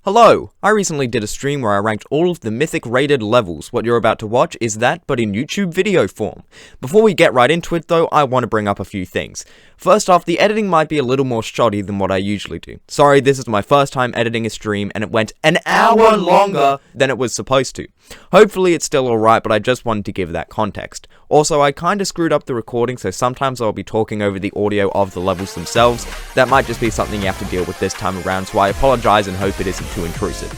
Hello! I recently did a stream where I ranked all of the Mythic rated levels. What you're about to watch is that, but in YouTube video form. Before we get right into it though, I want to bring up a few things. First off, the editing might be a little more shoddy than what I usually do. Sorry, this is my first time editing a stream and it went an hour longer than it was supposed to. Hopefully it's still alright, but I just wanted to give that context. Also, I kinda screwed up the recording, so sometimes I'll be talking over the audio of the levels themselves. That might just be something you have to deal with this time around, so I apologize and hope it isn't too intrusive.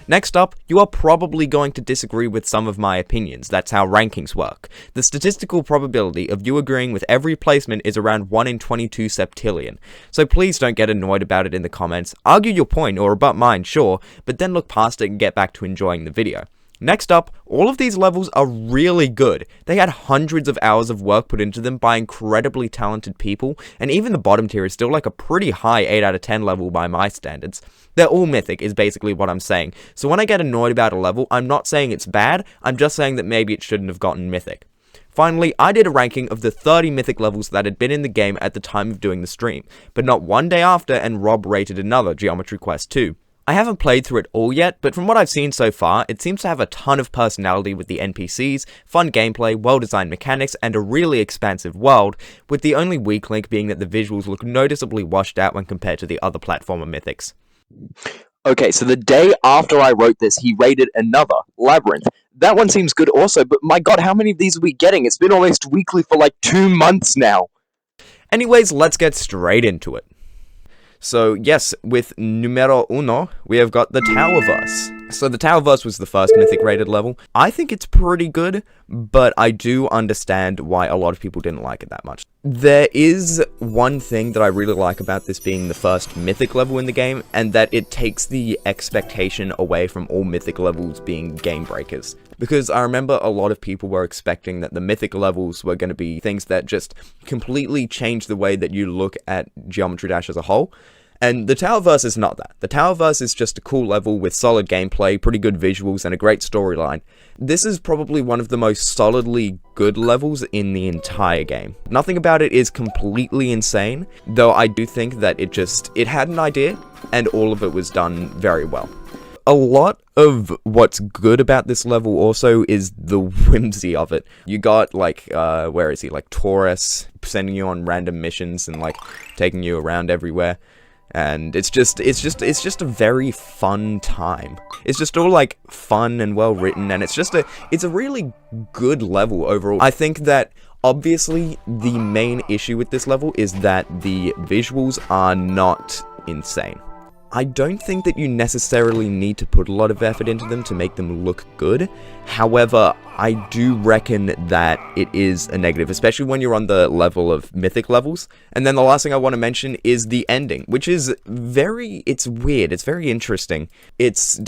Next up, you are probably going to disagree with some of my opinions. That's how rankings work. The statistical probability of you agreeing with every placement is around 1 in 22 septillion. So please don't get annoyed about it in the comments. Argue your point or rebut mine, sure, but then look past it and get back to enjoying the video. Next up, all of these levels are really good. They had hundreds of hours of work put into them by incredibly talented people, and even the bottom tier is still like a pretty high 8 out of 10 level by my standards. They're all mythic is basically what I'm saying. So when I get annoyed about a level, I'm not saying it's bad, I'm just saying that maybe it shouldn't have gotten mythic. Finally, I did a ranking of the 30 mythic levels that had been in the game at the time of doing the stream, but not one day after, and Rob rated another, Geometry Quest 2. I haven't played through it all yet, but from what I've seen so far, it seems to have a ton of personality with the NPCs, fun gameplay, well-designed mechanics, and a really expansive world, with the only weak link being that the visuals look noticeably washed out when compared to the other platformer mythics. Okay, so the day after I wrote this, he rated another, Labyrinth. That one seems good also, but my god, how many of these are we getting? It's been almost weekly for like 2 months now. Anyways, let's get straight into it. So yes, with numero uno, we have got the Towerverse. So the Towerverse was the first mythic rated level. I think it's pretty good, but I do understand why a lot of people didn't like it that much. There is one thing that I really like about this being the first mythic level in the game, and that it takes the expectation away from all mythic levels being game breakers. Because I remember a lot of people were expecting that the mythic levels were going to be things that just completely change the way that you look at Geometry Dash as a whole. And the Towerverse is not that. The Towerverse is just a cool level with solid gameplay, pretty good visuals, and a great storyline. This is probably one of the most solidly good levels in the entire game. Nothing about it is completely insane, though I do think that it had an idea, and all of it was done very well. A lot of what's good about this level also is the whimsy of it. You got like, where is he? Like Taurus sending you on random missions and like taking you around everywhere. And it's just a very fun time. It's just all like fun and well written, and it's a really good level overall. I think that obviously the main issue with this level is that the visuals are not insane. I don't think that you necessarily need to put a lot of effort into them to make them look good. However, I do reckon that it is a negative, especially when you're on the level of mythic levels. And then the last thing I want to mention is the ending, which is it's weird, it's very interesting. It's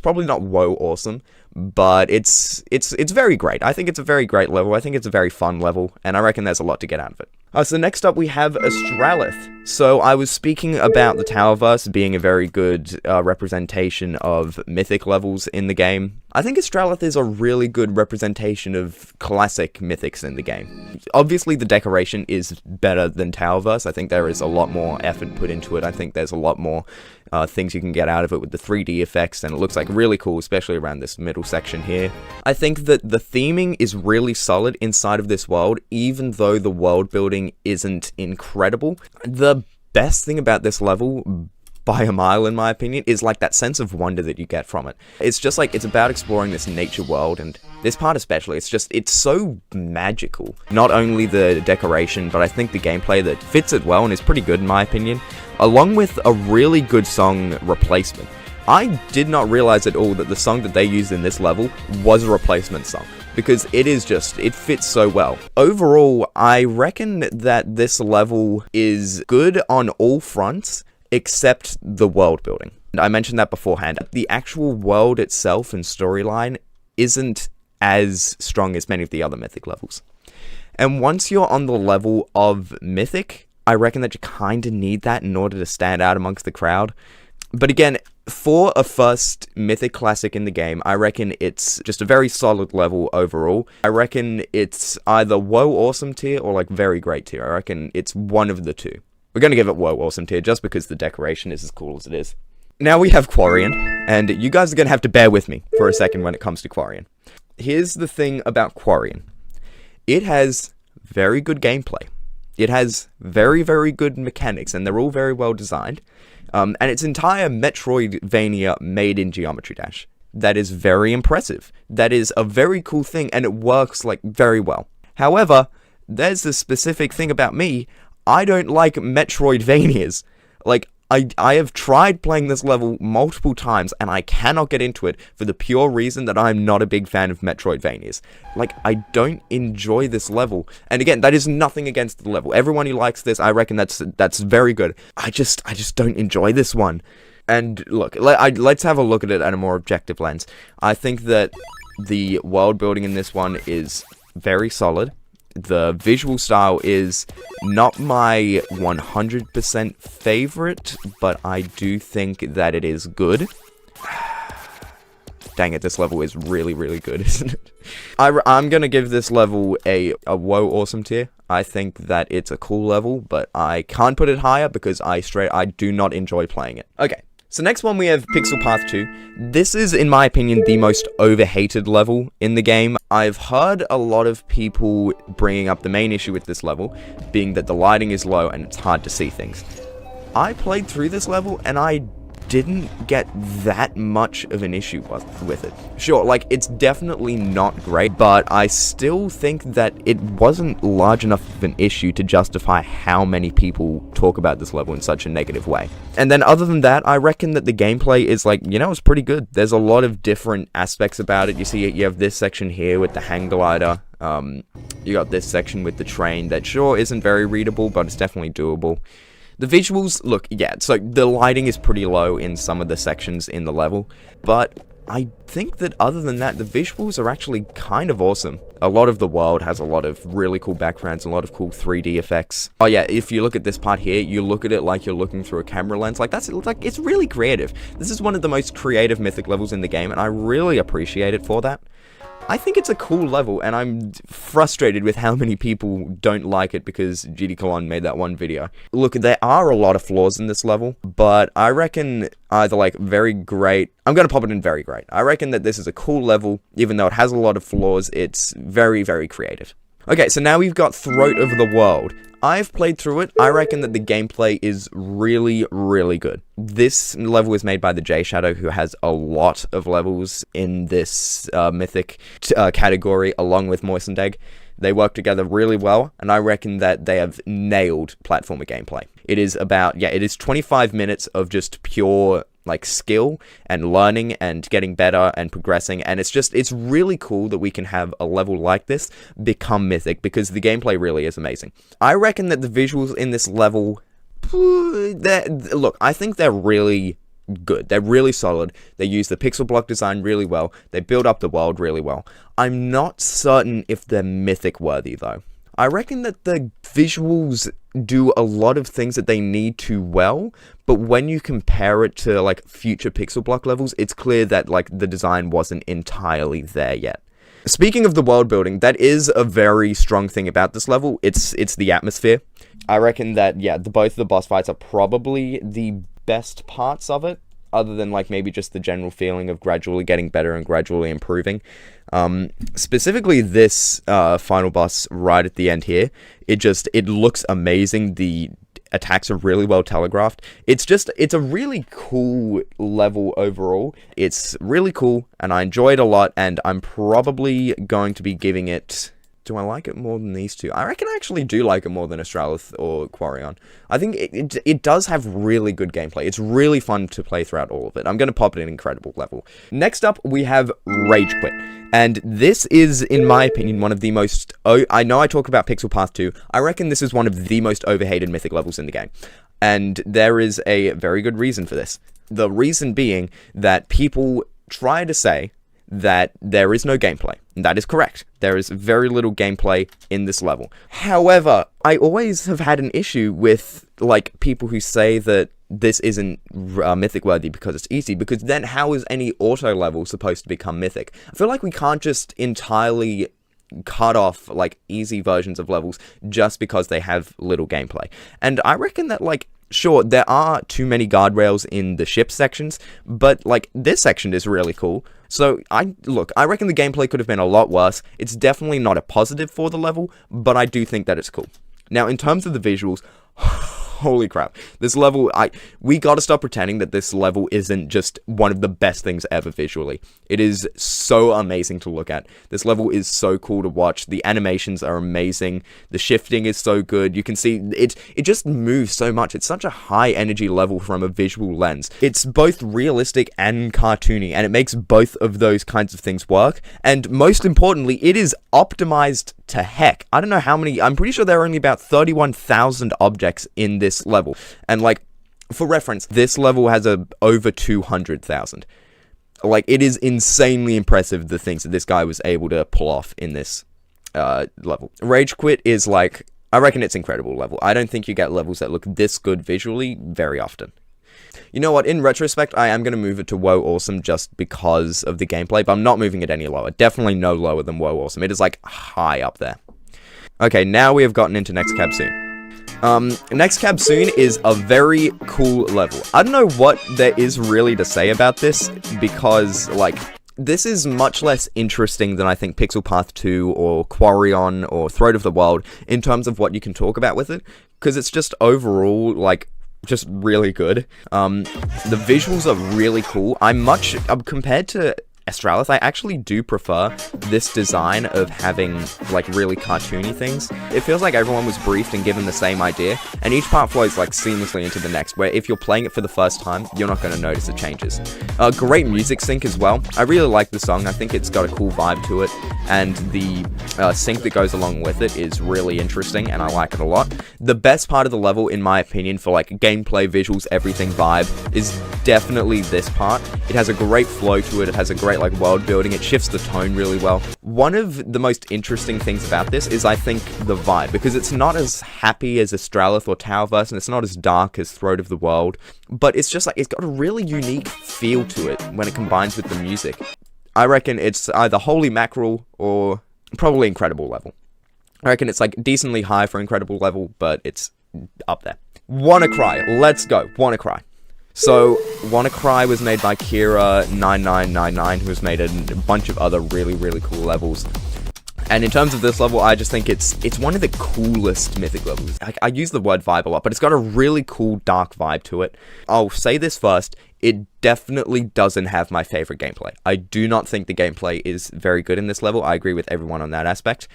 probably not woe awesome, but it's very great. I think it's a very great level, I think it's a very fun level, and I reckon there's a lot to get out of it. So next up we have Astralith. So I was speaking about the Towerverse being a very good representation of mythic levels in the game. I think Astralith is a really good representation of classic mythics in the game. Obviously the decoration is better than Towerverse. I think there is a lot more effort put into it. I think there's a lot more things you can get out of it with the 3D effects, and it looks like really cool, especially around this middle section here. I think that the theming is really solid inside of this world, even though the world building isn't incredible. The best thing about this level, by a mile in my opinion, is like that sense of wonder that you get from it. It's just like, it's about exploring this nature world, and this part especially, it's so magical. Not only the decoration, but I think the gameplay that fits it well and is pretty good in my opinion, along with a really good song replacement. I did not realize at all that the song that they used in this level was a replacement song, because it fits so well. Overall, I reckon that this level is good on all fronts, except the world building. I mentioned that beforehand. The actual world itself and storyline isn't as strong as many of the other mythic levels. And once you're on the level of mythic, I reckon that you kinda need that in order to stand out amongst the crowd. But again, for a first mythic classic in the game, I reckon it's just a very solid level overall. I reckon it's either woe awesome tier or like very great tier. I reckon it's one of the two. We're going to give it woe awesome tier just because the decoration is as cool as it is. Now we have Quarion. And you guys are going to have to bear with me for a second when it comes to Quarion. Here's the thing about Quarion. It has very good gameplay. It has very, very good mechanics, and they're all very well designed. And it's entire Metroidvania made in Geometry Dash. That is very impressive. That is a very cool thing, and it works, like, very well. However, there's a specific thing about me. I don't like Metroidvanias. Like, I have tried playing this level multiple times, and I cannot get into it for the pure reason that I'm not a big fan of Metroidvanias. Like, I don't enjoy this level. And again, that is nothing against the level. Everyone who likes this, I reckon that's very good. I just don't enjoy this one. And look, let's have a look at it at a more objective lens. I think that the world building in this one is very solid. The visual style is not my 100% favorite, but I do think that it is good. Dang it, this level is really, really good, isn't it? I'm gonna give this level a whoa awesome tier. I think that it's a cool level, but I can't put it higher because I do not enjoy playing it. Okay. So next one we have Pixelpath 2. This is, in my opinion, the most overhated level in the game. I've heard a lot of people bringing up the main issue with this level, being that the lighting is low and it's hard to see things. I played through this level and I didn't get that much of an issue with it. Sure, like, it's definitely not great, but I still think that it wasn't large enough of an issue to justify how many people talk about this level in such a negative way. And then other than that, I reckon that the gameplay is, like, you know, it's pretty good. There's a lot of different aspects about it. You see, you have this section here with the hang glider. You got this section with the train that sure isn't very readable, but it's definitely doable. The visuals, look, yeah, so the lighting is pretty low in some of the sections in the level, but I think that other than that, the visuals are actually kind of awesome. A lot of the world has a lot of really cool backgrounds, a lot of cool 3D effects. Oh yeah, if you look at this part here, you look at it like you're looking through a camera lens, like it's really creative. This is one of the most creative Mythic levels in the game, and I really appreciate it for that. I think it's a cool level, and I'm frustrated with how many people don't like it because GD Colon made that one video. Look, there are a lot of flaws in this level, but I reckon either, like, very great. I'm going to pop it in very great. I reckon that this is a cool level, even though it has a lot of flaws, it's very, very creative. Okay, so now we've got Throat of the World. I've played through it. I reckon that the gameplay is really, really good. This level is made by the J Shadow, who has a lot of levels in this Mythic category, along with Moistened Egg. They work together really well, and I reckon that they have nailed platformer gameplay. It is about, yeah, it is 25 minutes of just pure, like, skill and learning and getting better and progressing, and it's really cool that we can have a level like this become Mythic, because the gameplay really is amazing. I reckon that the visuals in this level, look, I think they're really good. They're really solid. They use the pixel block design really well. They build up the world really well. I'm not certain if they're Mythic worthy, though. I reckon that the visuals do a lot of things that they need to well, but when you compare it to, like, future pixel block levels, it's clear that, like, the design wasn't entirely there yet. Speaking of the world building, that is a very strong thing about this level. It's the atmosphere. I reckon that, yeah, both of the boss fights are probably the best parts of it, other than, like, maybe just the general feeling of gradually getting better and gradually improving. Specifically this final boss right at the end here, it looks amazing. The attacks are really well telegraphed. It's a really cool level overall. It's really cool, and I enjoy it a lot, and I'm probably going to be giving it... Do I like it more than these two? I reckon I actually do like it more than Astralith or Quarion. I think it does have really good gameplay. It's really fun to play throughout all of it. I'm going to pop it an incredible level. Next up, we have Rage Quit. And this is, in my opinion, one of the most... I know I talk about Pixelpath 2. I reckon this is one of the most overhated Mythic levels in the game. And there is a very good reason for this. The reason being that people try to say that there is no gameplay. And that is correct. There is very little gameplay in this level. However, I always have had an issue with, like, people who say that this isn't Mythic worthy because it's easy, because then how is any auto level supposed to become Mythic? I feel like we can't just entirely cut off, like, easy versions of levels just because they have little gameplay. And I reckon that, like, Sure, there are too many guardrails in the ship sections, but, like, this section is really cool. So, I reckon the gameplay could have been a lot worse. It's definitely not a positive for the level, but I do think that it's cool. Now, in terms of the visuals, holy crap. This level, we gotta stop pretending that this level isn't just one of the best things ever visually. It is so amazing to look at. This level is so cool to watch. The animations are amazing. The shifting is so good. You can see it just moves so much. It's such a high energy level from a visual lens. It's both realistic and cartoony, and it makes both of those kinds of things work. And most importantly, it is optimized to heck. I don't know how many, I'm pretty sure there are only about 31,000 objects in this level. And, like, for reference, this level has over 200,000. Like, it is insanely impressive, the things that this guy was able to pull off in this level. Rage Quit is, like, I reckon it's incredible level. I don't think you get levels that look this good visually very often. You know what, in retrospect, I am going to move it to Woe Awesome just because of the gameplay, but I'm not moving it any lower. Definitely no lower than Woe Awesome. It is, like, high up there. Okay, now we have gotten into Next Cab Soon. Next Cab Soon is a very cool level. I don't know what there is really to say about this, because, like, this is much less interesting than I think Pixelpath 2 or Quarion or Throat of the World in terms of what you can talk about with it, because it's just overall, like, just really good. The visuals are really cool. Compared to Astralith, I actually do prefer this design of having, like, really cartoony things. It feels like everyone was briefed and given the same idea, and each part flows, like, seamlessly into the next, where if you're playing it for the first time, you're not going to notice the changes. Great music sync as well. I really like the song. I think it's got a cool vibe to it, and the sync that goes along with it is really interesting, and I like it a lot. The best part of the level, in my opinion, for, like, gameplay, visuals, everything vibe, is definitely this part. It has a great flow to it. It has a great, like, world building. It shifts the tone really well. One of the most interesting things about this is, I think, the vibe, because it's not as happy as Astralith or Towerverse, and it's not as dark as Throat of the World, but it's just, like, it's got a really unique feel to it when it combines with the music. I reckon it's either Holy Mackerel or probably Incredible level. I reckon it's, like, decently high for Incredible level, but it's up there. WANNACRY. Let's go. WANNACRY. So, WANNACRY was made by Kira9999, who has made a bunch of other really, really cool levels. And in terms of this level, I just think it's one of the coolest Mythic levels. I use the word vibe a lot, but it's got a really cool dark vibe to it. I'll say this first, it definitely doesn't have my favorite gameplay. I do not think the gameplay is very good in this level. I agree with everyone on that aspect.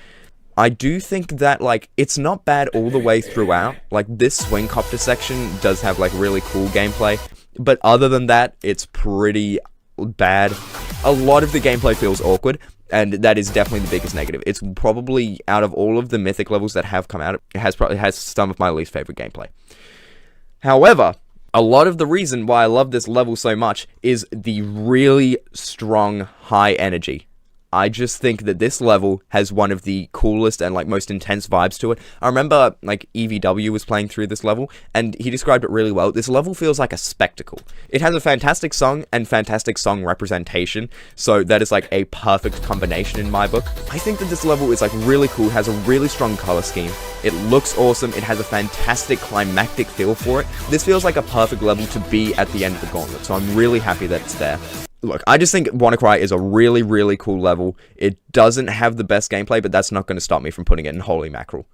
I do think that, like, it's not bad all the way throughout. Like, this swing copter section does have, like, really cool gameplay, but other than that, it's pretty bad. A lot of the gameplay feels awkward, and that is definitely the biggest negative. It's probably, out of all of the Mythic levels that have come out, it has some of my least favorite gameplay. However, a lot of the reason why I love this level so much is the really strong high energy. I just think that this level has one of the coolest and, like, most intense vibes to it. I remember, like, EVW was playing through this level, and he described it really well. This level feels like a spectacle. It has a fantastic song and fantastic song representation, so that is, like, a perfect combination in my book. I think that this level is, like, really cool, has a really strong color scheme. It looks awesome, it has a fantastic climactic feel for it. This feels like a perfect level to be at the end of the gauntlet, so I'm really happy that it's there. Look, I just think WANNACRY is a really, really cool level. It doesn't have the best gameplay, but that's not going to stop me from putting it in Holy Mackerel.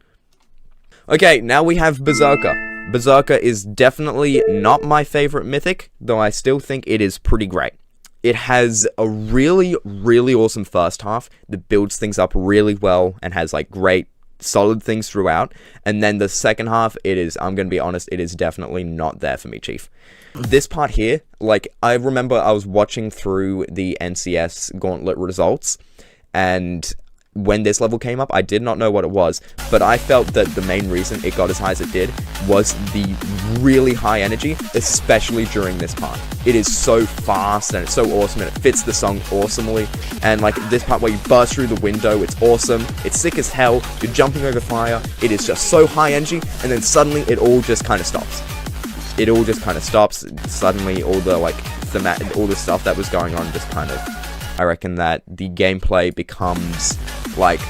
Okay, now we have Berserker. Berserker is definitely not my favorite Mythic, though I still think it is pretty great. It has a really, really awesome first half that builds things up really well and has, like, great, solid things throughout. And then the second half, I'm going to be honest, it is definitely not there for me, Chief. This part here, like, I remember I was watching through the NCS Gauntlet results, and when this level came up, I did not know what it was, but I felt that the main reason it got as high as it did was the really high energy, especially during this part. It is so fast, and it's so awesome, and it fits the song awesomely, and, like, this part where you burst through the window, it's awesome, it's sick as hell, you're jumping over fire, it is just so high energy, and then suddenly it all just kind of stops. It all just kind of stops. Suddenly, all the, like, all the stuff that was going on just kind of... I reckon that the gameplay becomes, like,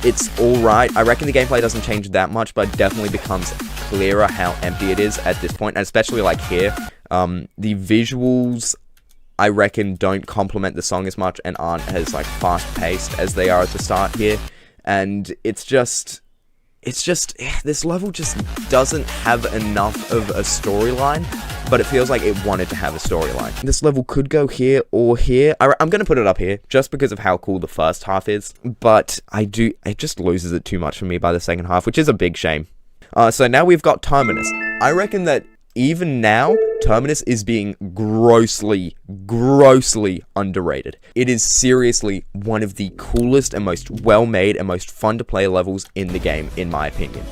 it's alright. I reckon the gameplay doesn't change that much, but it definitely becomes clearer how empty it is at this point, and especially like here. The visuals, I reckon, don't complement the song as much and aren't as like fast-paced as they are at the start here. And it's just, this level just doesn't have enough of a storyline, but it feels like it wanted to have a storyline. This level could go here or here. I'm going to put it up here just because of how cool the first half is, but it just loses it too much for me by the second half, which is a big shame. So now we've got Terminus. I reckon that even now, Terminus is being grossly underrated. It is seriously one of the coolest and most well-made and most fun-to-play levels in the game, in my opinion.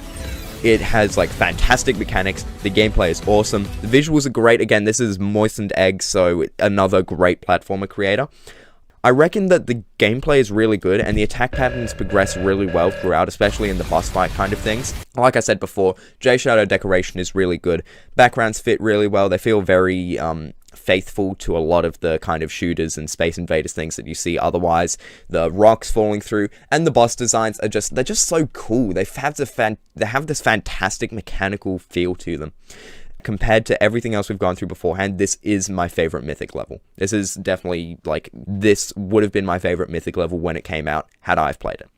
It has, like, fantastic mechanics, the gameplay is awesome, the visuals are great. Again, this is Moistened Egg, so another great platformer creator. I reckon that the gameplay is really good, and the attack patterns progress really well throughout, especially in the boss fight kind of things. Like I said before, J-Shadow decoration is really good, backgrounds fit really well, they feel very faithful to a lot of the kind of shooters and Space Invaders things that you see otherwise. The rocks falling through, and the boss designs are they're just so cool. They have this fantastic mechanical feel to them. Compared to everything else we've gone through beforehand, this is my favorite Mythic level. This is definitely, like, this would have been my favorite Mythic level when it came out, had I played it.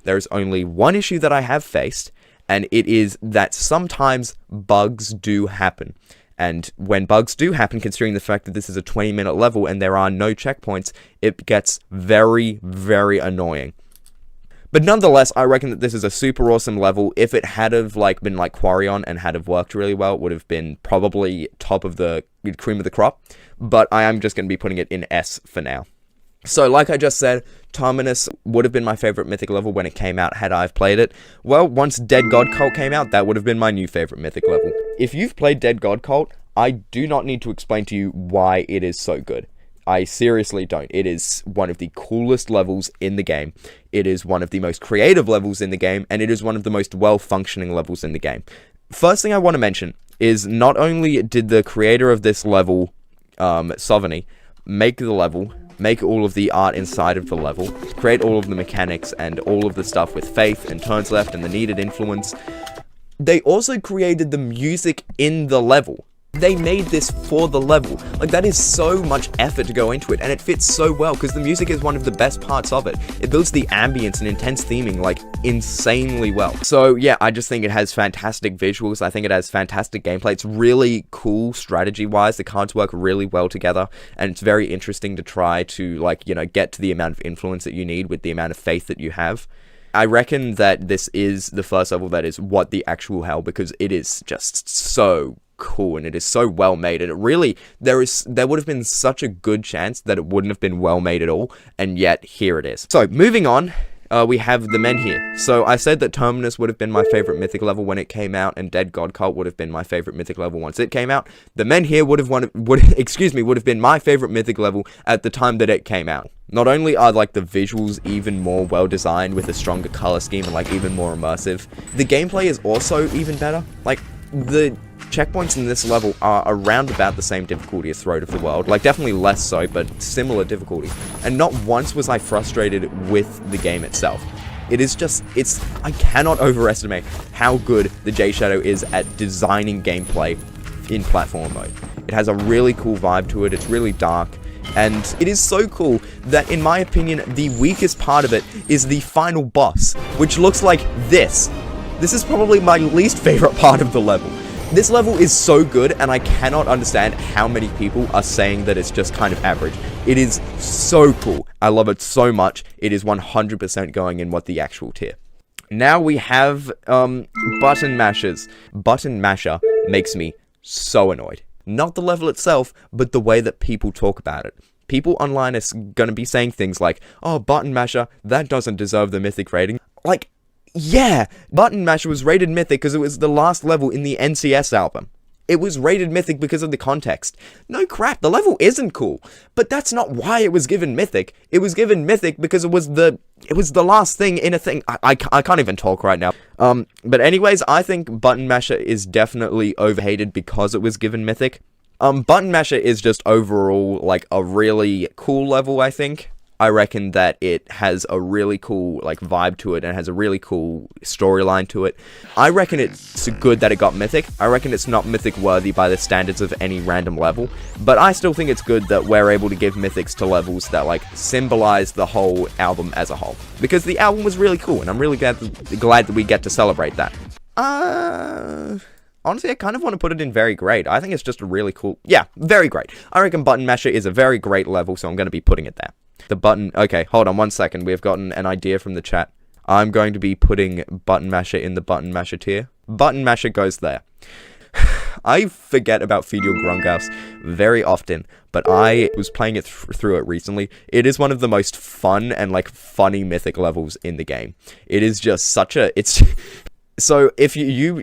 There is only one issue that I have faced, and it is that sometimes bugs do happen. And when bugs do happen, considering the fact that this is a 20-minute level and there are no checkpoints, it gets very, very annoying. But nonetheless, I reckon that this is a super awesome level. If it had have been like Quarion and had have worked really well, it would have been probably top of the cream of the crop. But I am just going to be putting it in S for now. So like I just said, Terminus would have been my favorite Mythic level when it came out had I played it. Well, once Dead God Cult came out, that would have been my new favorite Mythic level. If you've played Dead God Cult, I do not need to explain to you why it is so good. I seriously don't. It is one of the coolest levels in the game. It is one of the most creative levels in the game, and it is one of the most well-functioning levels in the game. First thing I want to mention is not only did the creator of this level, Sovereignty, make the level, make all of the art inside of the level, create all of the mechanics and all of the stuff with faith and turns left and the needed influence, they also created the music in the level. They made this for the level. Like, that is so much effort to go into it, and it fits so well, because the music is one of the best parts of it. It builds the ambience and intense theming, like, insanely well. So, yeah, I just think it has fantastic visuals. I think it has fantastic gameplay. It's really cool strategy-wise. The cards work really well together, and it's very interesting to try to, like, you know, get to the amount of influence that you need with the amount of faith that you have. I reckon that this is the first level that is what the actual hell, because it is just so cool and it is so well made, and it really, there would have been such a good chance that it wouldn't have been well made at all, and yet here it is. So moving on, we have the Menhir. So I said that Terminus would have been my favorite Mythic level when it came out, and Dead God Cult would have been my favorite Mythic level once it came out. The Menhir would have been my favorite Mythic level at the time that it came out. Not only are, like, the visuals even more well designed with a stronger color scheme and, like, even more immersive, the gameplay is also even better. Like, the checkpoints in this level are around about the same difficulty as Throat of the World. Like, definitely less so, but similar difficulty. And not once was I frustrated with the game itself. It is just, I cannot overestimate how good the J-Shadow is at designing gameplay in platform mode. It has a really cool vibe to it, it's really dark, and it is so cool that, in my opinion, the weakest part of it is the final boss, which looks like this. This is probably my least favorite part of the level. This level is so good, and I cannot understand how many people are saying that it's just kind of average. It is so cool. I love it so much. It is 100% going in what the actual tier. Now we have Button Mashers. Button Masher makes me so annoyed. Not the level itself, but the way that people talk about it. People online are going to be saying things like, oh, Button Masher, that doesn't deserve the Mythic rating. Like, yeah, Button Masher was rated Mythic because it was the last level in the NCS album. It was rated Mythic because of the context. No crap, the level isn't cool, but that's not why it was given Mythic. It was given Mythic because it was the last thing in a thing. I can't even talk right now. But anyways, I think Button Masher is definitely overhated because it was given Mythic. Button Masher is just overall, like, a really cool level, I think. I reckon that it has a really cool, like, vibe to it, and has a really cool storyline to it. I reckon it's good that it got Mythic. I reckon it's not Mythic worthy by the standards of any random level, but I still think it's good that we're able to give Mythics to levels that, like, symbolize the whole album as a whole. Because the album was really cool, and I'm really glad that we get to celebrate that. Honestly, I kind of want to put it in very great. I think it's just a really cool... Yeah, very great. I reckon Button Masher is a very great level, so I'm going to be putting it there. The button... Okay, hold on 1 second. We've gotten an idea from the chat. I'm going to be putting Button Masher in the Button Masher tier. Button Masher goes there. I forget about Feed Your Grungaus very often, but I was playing it through it recently. It is one of the most fun and, like, funny Mythic levels in the game. It is just such a... It's... So, if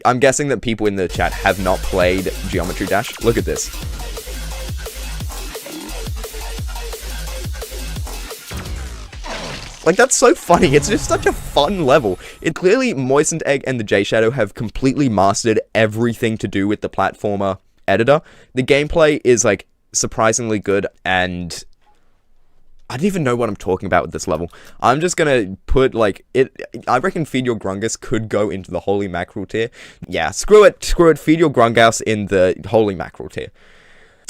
I'm guessing that people in the chat have not played Geometry Dash. Look at this. Like, that's so funny. It's just such a fun level. It clearly, Moistened Egg and the J-Shadow have completely mastered everything to do with the platformer editor. The gameplay is, like, surprisingly good, and I don't even know what I'm talking about with this level. I'm just gonna put, like, I reckon Feed Your Grungaus could go into the Holy Mackerel tier. Yeah, screw it, Feed Your Grungaus in the Holy Mackerel tier.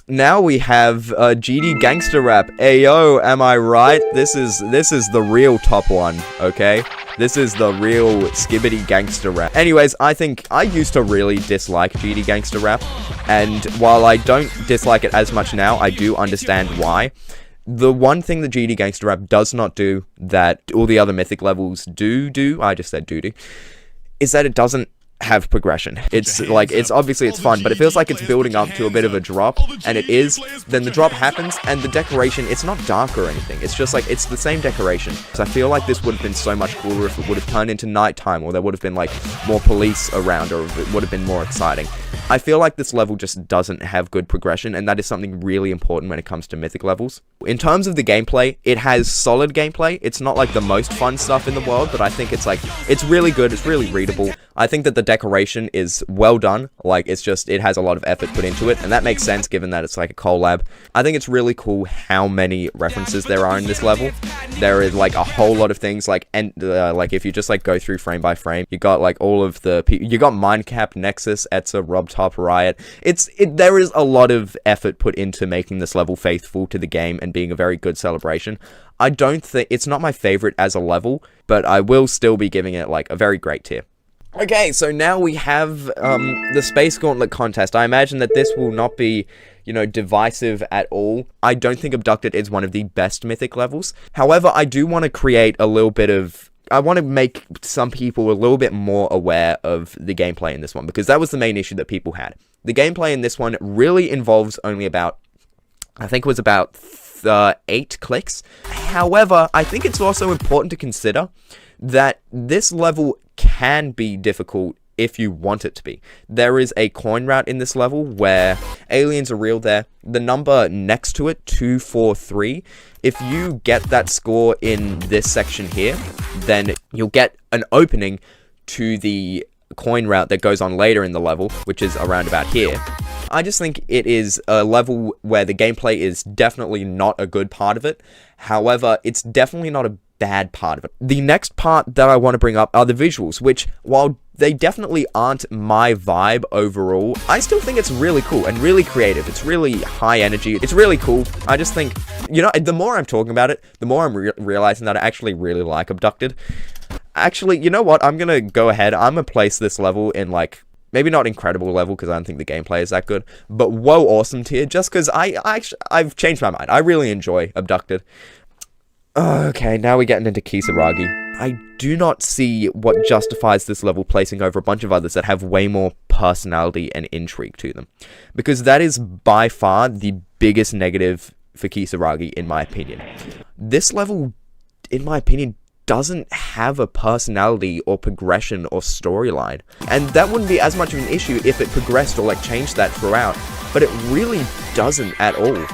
Now we have GD Gangster Rap. Ayo, am I right? This is the real top one, okay? This is the real skibbity gangster rap. Anyways, I think I used to really dislike GD Gangster Rap, and while I don't dislike it as much now, I do understand why. The one thing that GD Gangster Rap does not do that all the other Mythic levels do, I just said do, is that it doesn't have progression. It's like, it's obviously it's fun, but it feels like it's building up to a bit of a drop, and it is. Then the drop happens, and the decoration, it's not dark or anything. It's just like, it's the same decoration. So I feel like this would have been so much cooler if it would have turned into nighttime, or there would have been, like, more police around, or if it would have been more exciting. I feel like this level just doesn't have good progression, and that is something really important when it comes to Mythic levels. In terms of the gameplay, it has solid gameplay. It's not, like, the most fun stuff in the world, but I think it's, like, it's really good. It's really readable. I think that the decoration is well done. Like, it's just, it has a lot of effort put into it, and that makes sense given that it's like a collab. I think it's really cool how many references there are in this level. There is, like, a whole lot of things, like, and like, if you just, like, go through frame by frame, you got, like, all of the you got Mindcap, Nexus, Etza, Robtop, Riot. There is a lot of effort put into making this level faithful to the game and being a very good celebration. I don't think it's not my favorite as a level, but I will still be giving it, like, a very great tier. Okay, so now we have the Space Gauntlet contest. I imagine that this will not be, you know, divisive at all. I don't think Abducted is one of the best Mythic levels. However, I do want to create a little bit of... I want to make some people a little bit more aware of the gameplay in this one, because that was the main issue that people had. The gameplay in this one really involves only about... I think it was about 8 clicks. However, I think it's also important to consider that this level can be difficult if you want it to be. There is a coin route in this level where aliens are real there. The number next to it, 243, if you get that score in this section here, then you'll get an opening to the coin route that goes on later in the level, which is around about here. I just think it is a level where the gameplay is definitely not a good part of it. However, it's definitely not a bad part of it. The next part that I want to bring up are the visuals, which, while they definitely aren't my vibe overall, I still think it's really cool and really creative. It's really high energy. It's really cool. I just think, you know, the more I'm talking about it, the more I'm realizing that I actually really like Abducted. Actually, you know what? I'm gonna go ahead. I'm gonna place this level in, like, maybe not incredible level, because I don't think the gameplay is that good, but whoa awesome tier, just because I've changed my mind. I really enjoy Abducted. Okay, now we're getting into Kisaragi. I do not see what justifies this level placing over a bunch of others that have way more personality and intrigue to them, because that is by far the biggest negative for Kisaragi, in my opinion. This level, in my opinion, doesn't have a personality or progression or storyline, and that wouldn't be as much of an issue if it progressed or, like, changed that throughout, but it really doesn't at all.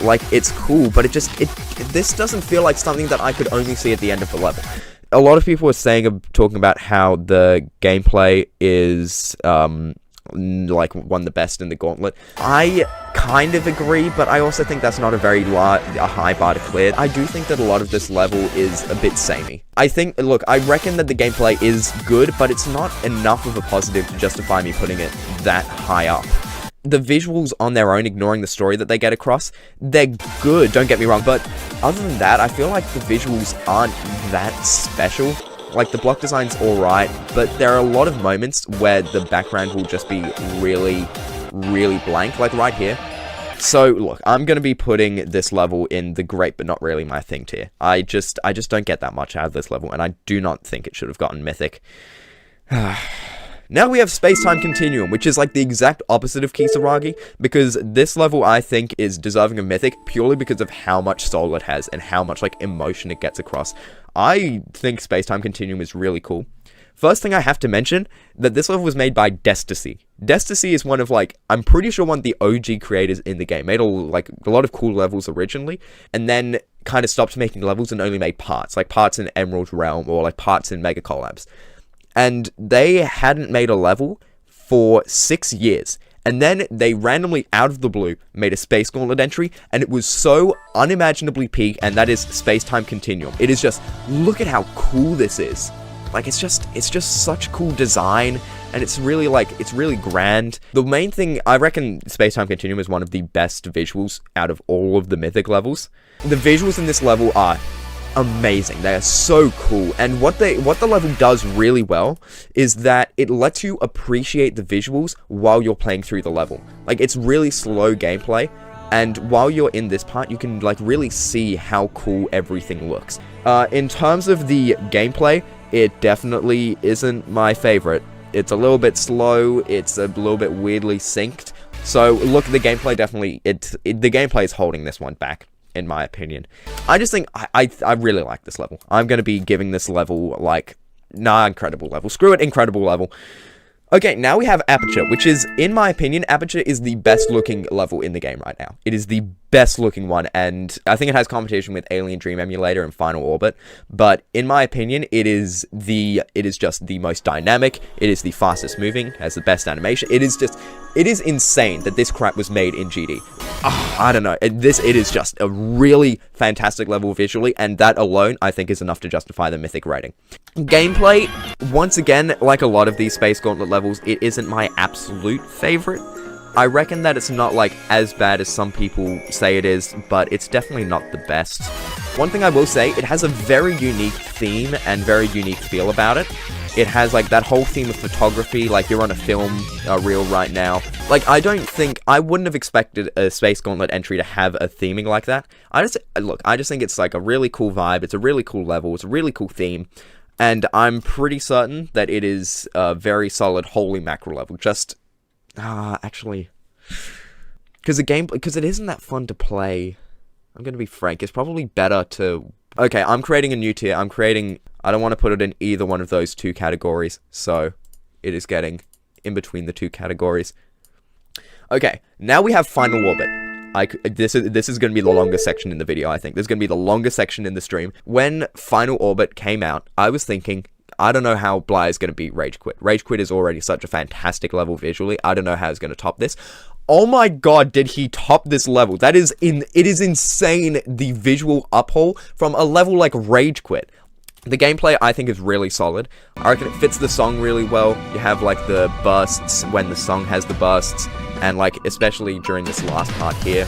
Like, it's cool, but this doesn't feel like something that I could only see at the end of the level. A lot of people were talking about how the gameplay is, like won the best in the gauntlet. I kind of agree, but I also think that's not a very high bar to clear. I do think that a lot of this level is a bit samey. Look, I reckon that the gameplay is good, but it's not enough of a positive to justify me putting it that high up. The visuals on their own, ignoring the story that they get across, they're good, don't get me wrong, but other than that, I feel like the visuals aren't that special. Like, the block design's alright, but there are a lot of moments where the background will just be really, really blank, like right here. So, look, I'm going to be putting this level in the great but not really my thing tier. I just don't get that much out of this level, and I do not think it should have gotten Mythic. Now we have Spacetime Continuum, which is like the exact opposite of Kisaragi, because this level I think is deserving of Mythic purely because of how much soul it has and how much like emotion it gets across. I think Spacetime Continuum is really cool. First thing I have to mention, that this level was made by Desticy. Desticy is one of like, I'm pretty sure one of the OG creators in the game. Made a lot of cool levels originally, and then kind of stopped making levels and only made parts, like parts in Emerald Realm or like parts in Mega Collabs. And they hadn't made a level for 6 years. And then they randomly, out of the blue, made a Space Gauntlet entry, and it was so unimaginably peak, and that is Spacetime Continuum. It is just, look at how cool this is. Like, it's just such cool design, and it's really, it's really grand. The main thing, I reckon Spacetime Continuum is one of the best visuals out of all of the Mythic levels. The visuals in this level are amazing. They are so cool, and what the level does really well is that it lets you appreciate the visuals while you're playing through the level. Like, it's really slow gameplay, and while you're in this part, you can like really see how cool everything looks. In terms of the gameplay, it definitely isn't my favorite. It's a little bit slow, it's a little bit weirdly synced. So look, the gameplay definitely, the gameplay is holding this one back, in my opinion. I just think, I really like this level. I'm going to be giving this level, like, incredible level. Screw it, incredible level. Okay, now we have Aperture, which is, in my opinion, Aperture is the best looking level in the game right now. It is the best looking one, and I think it has competition with Alien Dream Emulator and Final Orbit, but in my opinion, it is just the most dynamic, it is the fastest moving, has the best animation, it is insane that this crap was made in GD. I don't know, it is just a really fantastic level visually, and that alone, I think, is enough to justify the Mythic rating. Gameplay, once again, like a lot of these Space Gauntlet levels, it isn't my absolute favorite. I reckon that it's not, like, as bad as some people say it is, but it's definitely not the best. One thing I will say, it has a very unique theme and very unique feel about it. It has, like, that whole theme of photography, like you're on a film reel right now. Like, I wouldn't have expected a Space Gauntlet entry to have a theming like that. I just think it's, like, a really cool vibe, it's a really cool level, it's a really cool theme. And I'm pretty certain that it is a very solid holy mackerel level. Just, actually, because it isn't that fun to play. I'm going to be frank, it's probably better to... Okay, I'm creating a new tier. I don't want to put it in either one of those two categories, so it is getting in between the two categories. Okay, now we have Final Orbit. This is going to be the longest section in the video, I think. This is going to be the longest section in the stream. When Final Orbit came out, I was thinking, I don't know how Bly is going to beat Rage Quit. Rage Quit is already such a fantastic level visually. I don't know how he's going to top this. Oh my god, did he top this level? It is insane, the visual uphaul from a level like Rage Quit. The gameplay, I think, is really solid. I reckon it fits the song really well. You have, like, the bursts when the song has the bursts, and, like, especially during this last part here.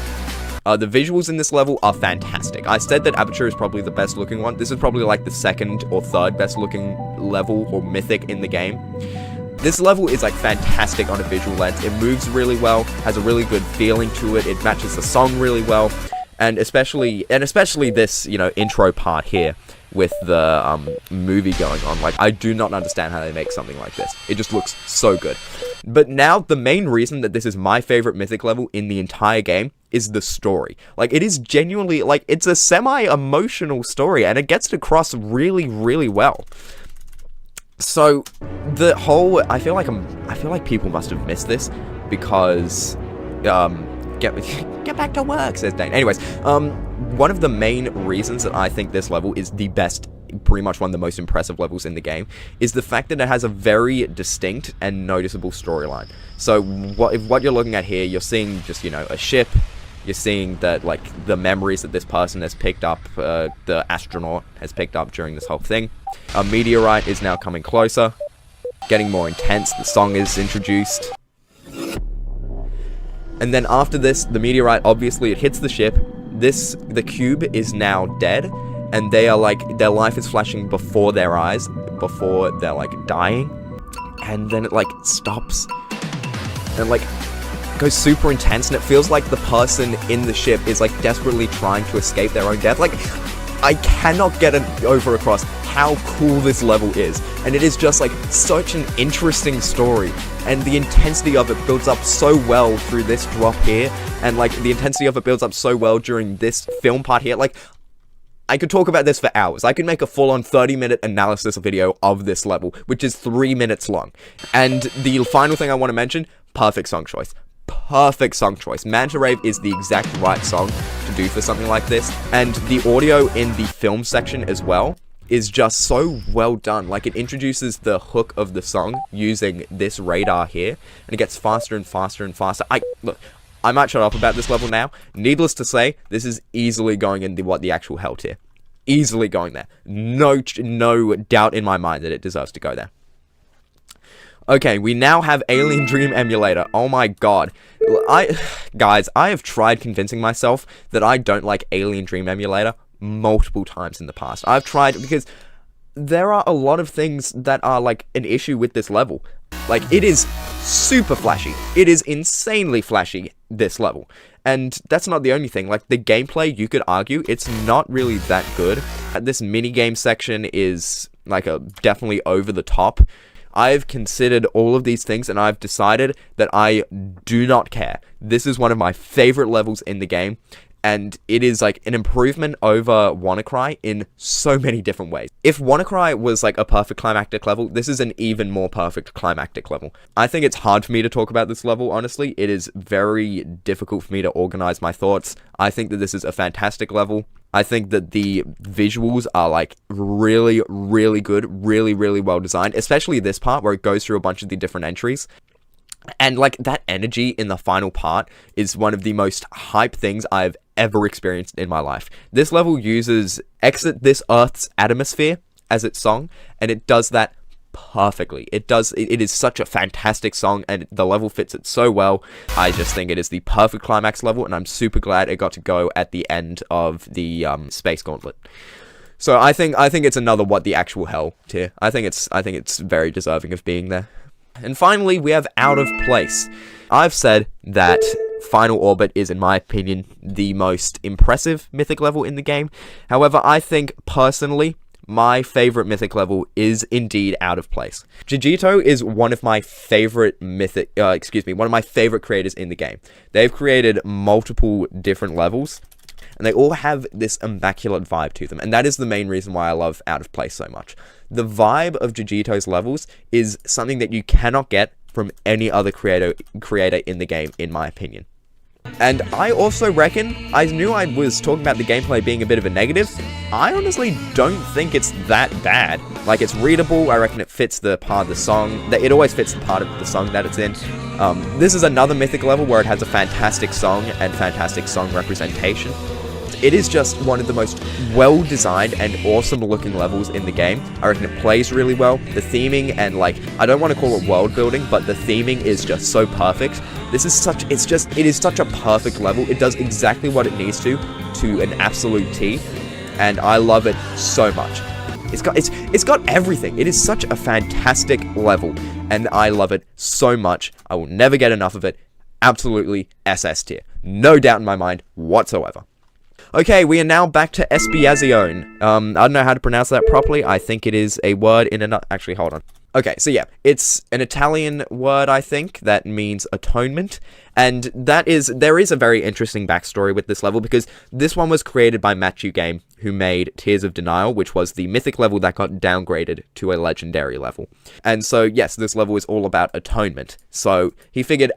The visuals in this level are fantastic. I said that Aperture is probably the best looking one. This is probably, like, the second or third best looking level or Mythic in the game. This level is, like, fantastic on a visual lens. It moves really well, has a really good feeling to it. It matches the song really well, and especially this, you know, intro part here with the movie going on. Like, I do not understand how they make something like this. It just looks so good. But now, the main reason that this is my favorite Mythic level in the entire game is the story. Like, it is genuinely, like, it's a semi-emotional story, and it gets it across really, really well. So, the whole, I feel like people must have missed this, because, get back to work, says Dane. Anyways, one of the main reasons that I think this level is the best pretty much one of the most impressive levels in the game, is the fact that it has a very distinct and noticeable storyline. So what you're looking at here, you're seeing just, you know, a ship. You're seeing that, like, the memories that this person has picked up, the astronaut has picked up during this whole thing. A meteorite is now coming closer, getting more intense. The song is introduced. And then after this, the meteorite, obviously, it hits the ship. The cube is now dead, and they are, like, their life is flashing before their eyes, before they're, like, dying. And then it, like, stops. And, like, goes super intense, and it feels like the person in the ship is, like, desperately trying to escape their own death. Like, I cannot get it over across how cool this level is, and it is just, like, such an interesting story, and the intensity of it builds up so well through this drop here, and, like, the intensity of it builds up so well during this film part here. Like, I could talk about this for hours. I could make a full-on 30-minute analysis video of this level, which is 3 minutes long. And the final thing I want to mention, perfect song choice. Perfect song choice. Manta Rave is the exact right song to do for something like this, and the audio in the film section as well is just so well done. Like, it introduces the hook of the song using this radar here, and it gets faster and faster and faster. Look, I might shut up about this level now. Needless to say, this is easily going in the actual hell tier. Easily going there. No doubt in my mind that it deserves to go there. Okay, we now have Alien Dream Emulator. Oh my god. Guys, I have tried convincing myself that I don't like Alien Dream Emulator multiple times in the past. I've tried, because there are a lot of things that are, like, an issue with this level. Like, it is super flashy. It is insanely flashy, this level. And that's not the only thing. Like, the gameplay, you could argue, it's not really that good. This minigame section is, like, definitely over the top. I've considered all of these things, and I've decided that I do not care. This is one of my favorite levels in the game, and it is, like, an improvement over WANNACRY in so many different ways. If WANNACRY was, like, a perfect climactic level, this is an even more perfect climactic level. I think it's hard for me to talk about this level, honestly. It is very difficult for me to organize my thoughts. I think that this is a fantastic level. I think that the visuals are, like, really, really good, really, really well designed, especially this part where it goes through a bunch of the different entries. And, like, that energy in the final part is one of the most hype things I've ever experienced in my life. This level uses Exit This Earth's Atmosphere as its song, and it does that perfectly. It is such a fantastic song, and the level fits it so well. I just think it is the perfect climax level, and I'm super glad it got to go at the end of the Space Gauntlet. So I think it's another what the actual hell tier. I think it's very deserving of being there. And finally, we have Out of Place. I've said that Final Orbit is, in my opinion, the most impressive Mythic level in the game. However, I think, personally, my favorite Mythic level is indeed Out of Place. Jijito is one of my favorite one of my favorite creators in the game. They've created multiple different levels, and they all have this immaculate vibe to them, and that is the main reason why I love Out of Place so much. The vibe of Jijito's levels is something that you cannot get from any other creator in the game, in my opinion. And I also reckon, I knew I was talking about the gameplay being a bit of a negative. I honestly don't think it's that bad. Like, it's readable. I reckon it fits the part of the song. It always fits the part of the song that it's in. This is another Mythic level where it has a fantastic song and fantastic song representation. It is just one of the most well-designed and awesome-looking levels in the game. I reckon it plays really well. The theming and, like, I don't want to call it world-building, but the theming is just so perfect. It is such a perfect level. It does exactly what it needs to an absolute T, and I love it so much. It's got everything. It is such a fantastic level, and I love it so much. I will never get enough of it. Absolutely SS tier. No doubt in my mind whatsoever. Okay, we are now back to Espiazione. I don't know how to pronounce that properly. I think it is a word in another... Actually, hold on. Okay, so yeah, it's an Italian word, I think, that means atonement. And there is a very interesting backstory with this level, because this one was created by Matthew Game, who made Tears of Denial, which was the Mythic level that got downgraded to a Legendary level. And so, yes, this level is all about atonement. So, he figured,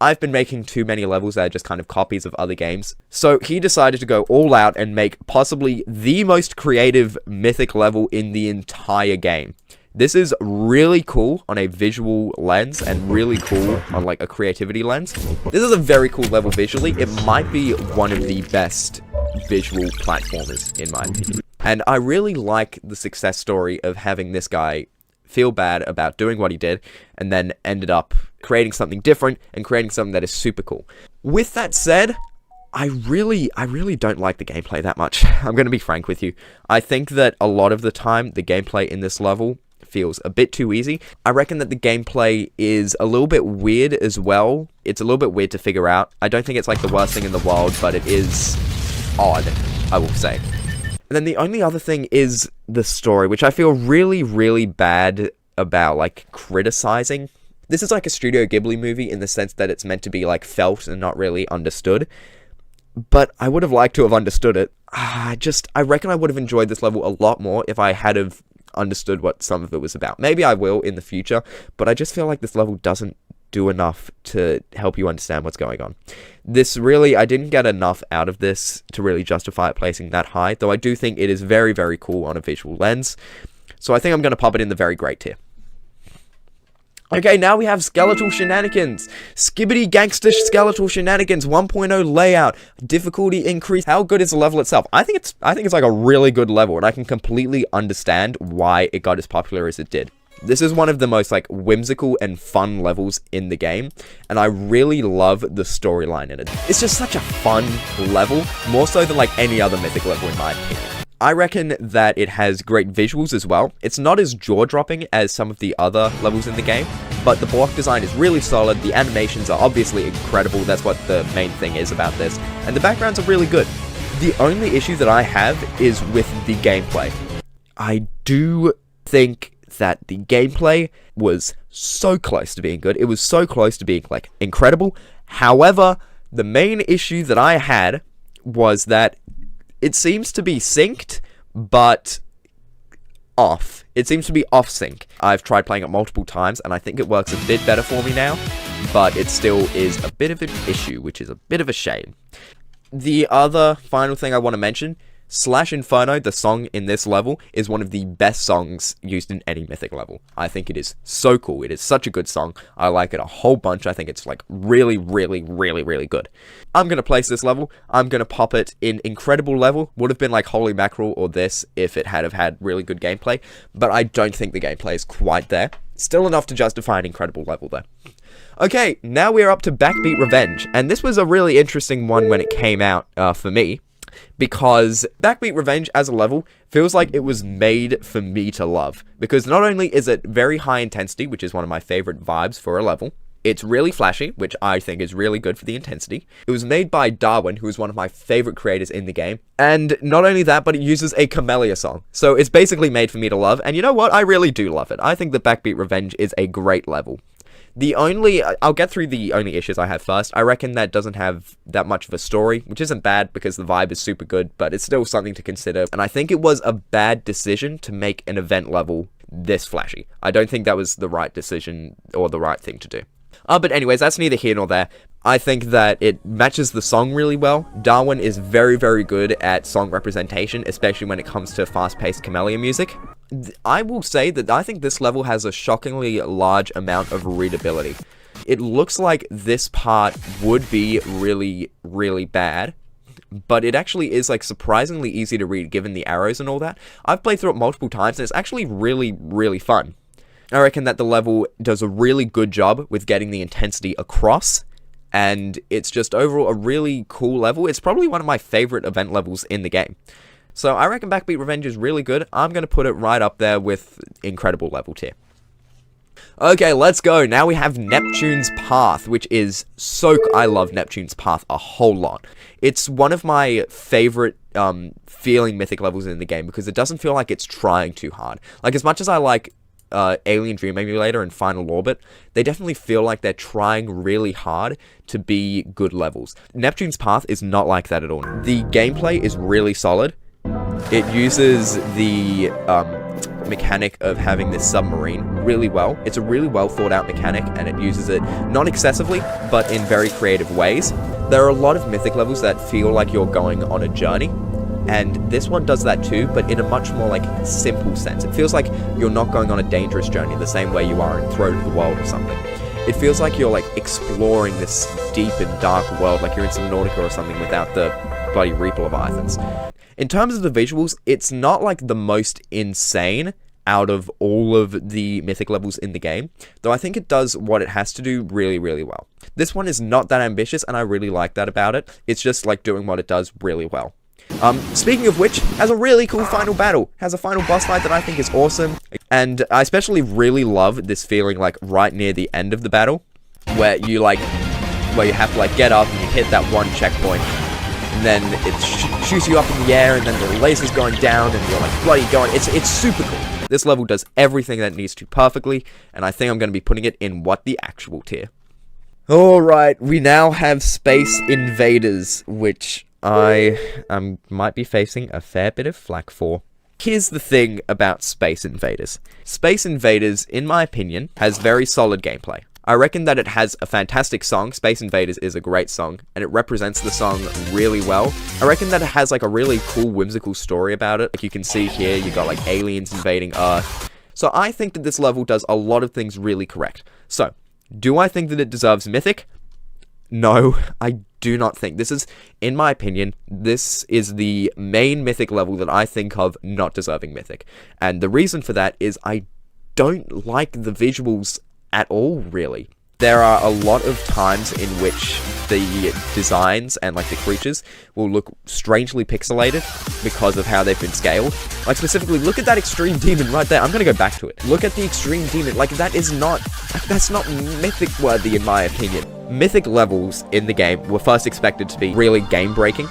I've been making too many levels that are just kind of copies of other games. So he decided to go all out and make possibly the most creative Mythic level in the entire game. This is really cool on a visual lens and really cool on like a creativity lens. This is a very cool level visually. It might be one of the best visual platformers in my opinion. And I really like the success story of having this guy feel bad about doing what he did and then ended up creating something different and creating something that is super cool. With that said, I really don't like the gameplay that much. I'm going to be frank with you. I think that a lot of the time the gameplay in this level feels a bit too easy. I reckon that the gameplay is a little bit weird as well. It's a little bit weird to figure out. I don't think it's like the worst thing in the world, but it is odd, I will say. And then the only other thing is the story, which I feel really bad about, like, criticizing. This is like a Studio Ghibli movie in the sense that it's meant to be, like, felt and not really understood. But I would have liked to have understood it. I reckon I would have enjoyed this level a lot more if I had have understood what some of it was about. Maybe I will in the future, but I just feel like this level doesn't do enough to help you understand what's going on. I didn't get enough out of this to really justify it placing that high, though I do think it is very cool on a visual lens. So I think I'm going to pop it in the very great tier. Okay, now we have Skeletal Shenanigans. Skibbity Gangster Skeletal Shenanigans 1.0 layout. Difficulty increase. How good is the level itself? I think it's like a really good level, and I can completely understand why it got as popular as it did. This is one of the most like whimsical and fun levels in the game, and I really love the storyline in it. It's just such a fun level, more so than like any other Mythic level in my opinion. I reckon that it has great visuals as well. It's not as jaw-dropping as some of the other levels in the game, but the block design is really solid, the animations are obviously incredible, that's what the main thing is about this, and the backgrounds are really good. The only issue that I have is with the gameplay. I do think that the gameplay was so close to being good, it was so close to being, like, incredible. However, the main issue that I had was that it seems to be synced, but off. It seems to be off sync. I've tried playing it multiple times, and I think it works a bit better for me now, but it still is a bit of an issue, which is a bit of a shame. The other final thing I want to mention, Slash Inferno, the song in this level, is one of the best songs used in any Mythic level. I think it is so cool. It is such a good song. I like it a whole bunch. I think it's like really good. I'm going to place this level. I'm going to pop it in Incredible level. Would have been like Holy Mackerel or this if it had really good gameplay, but I don't think the gameplay is quite there. Still enough to justify an Incredible level though. Okay, now we're up to Backbeat Revenge, and this was a really interesting one when it came out for me, because Backbeat Revenge as a level feels like it was made for me to love, because not only is it very high intensity, which is one of my favorite vibes for a level, it's really flashy, which I think is really good for the intensity. It was made by Darwin, who is one of my favorite creators in the game, and not only that, but it uses a Camellia song, so it's basically made for me to love, and you know what, I really do love it. I think that Backbeat Revenge is a great level. I'll get through the only issues I have first. I reckon that doesn't have that much of a story, which isn't bad because the vibe is super good, but it's still something to consider. And I think it was a bad decision to make an event level this flashy. I don't think that was the right decision or the right thing to do. But anyways, that's neither here nor there. I think that it matches the song really well. Darwin is very good at song representation, especially when it comes to fast-paced Camellia music. I will say that I think this level has a shockingly large amount of readability. It looks like this part would be really bad, but it actually is like surprisingly easy to read given the arrows and all that. I've played through it multiple times and it's actually really fun. I reckon that the level does a really good job with getting the intensity across, and it's just overall a really cool level. It's probably one of my favorite event levels in the game. So I reckon Backbeat Revenge is really good. I'm going to put it right up there with Incredible level tier. Okay, let's go. Now we have Neptune's Path, which is I love Neptune's Path a whole lot. It's one of my favorite feeling Mythic levels in the game because it doesn't feel like it's trying too hard. Like, as much as I like Alien Dream Emulator and Final Orbit, they definitely feel like they're trying really hard to be good levels. Neptune's Path is not like that at all. The gameplay is really solid. It uses the mechanic of having this submarine really well. It's a really well thought out mechanic, and it uses it not excessively, but in very creative ways. There are a lot of Mythic levels that feel like you're going on a journey, and this one does that too, but in a much more like simple sense. It feels like you're not going on a dangerous journey the same way you are in Throne of the World or something. It feels like you're like exploring this deep and dark world, like you're in Subnautica or something without the bloody Reaper Leviathans. In terms of the visuals, it's not like the most insane out of all of the Mythic levels in the game, though I think it does what it has to do really, really well. This one is not that ambitious, and I really like that about it. It's just like doing what it does really well. Speaking of which, has a really cool final battle. Has a final boss fight that I think is awesome. And I especially really love this feeling like right near the end of the battle, where you have to like get up and you hit that one checkpoint, and then it shoots you up in the air, and then the laser's going down, and you're like bloody going. It's super cool. This level does everything that it needs to perfectly, and I think I'm going to be putting it in what the actual tier. Alright, we now have Space Invaders, which I might be facing a fair bit of flack for. Here's the thing about Space Invaders. Space Invaders, in my opinion, has very solid gameplay. I reckon that it has a fantastic song. Space Invaders is a great song, and it represents the song really well. I reckon that it has like a really cool, whimsical story about it. Like you can see here, you got like aliens invading Earth. So I think that this level does a lot of things really correct. So, do I think that it deserves Mythic? No, I do not think. This is, in my opinion, this is the main Mythic level that I think of not deserving Mythic. And the reason for that is I don't like the visuals at all, really. There are a lot of times in which the designs and like the creatures will look strangely pixelated because of how they've been scaled. Like specifically, look at that extreme demon right there. I'm gonna go back to it. Look at the extreme demon. Like that's not Mythic worthy in my opinion. Mythic levels in the game were first expected to be really game breaking,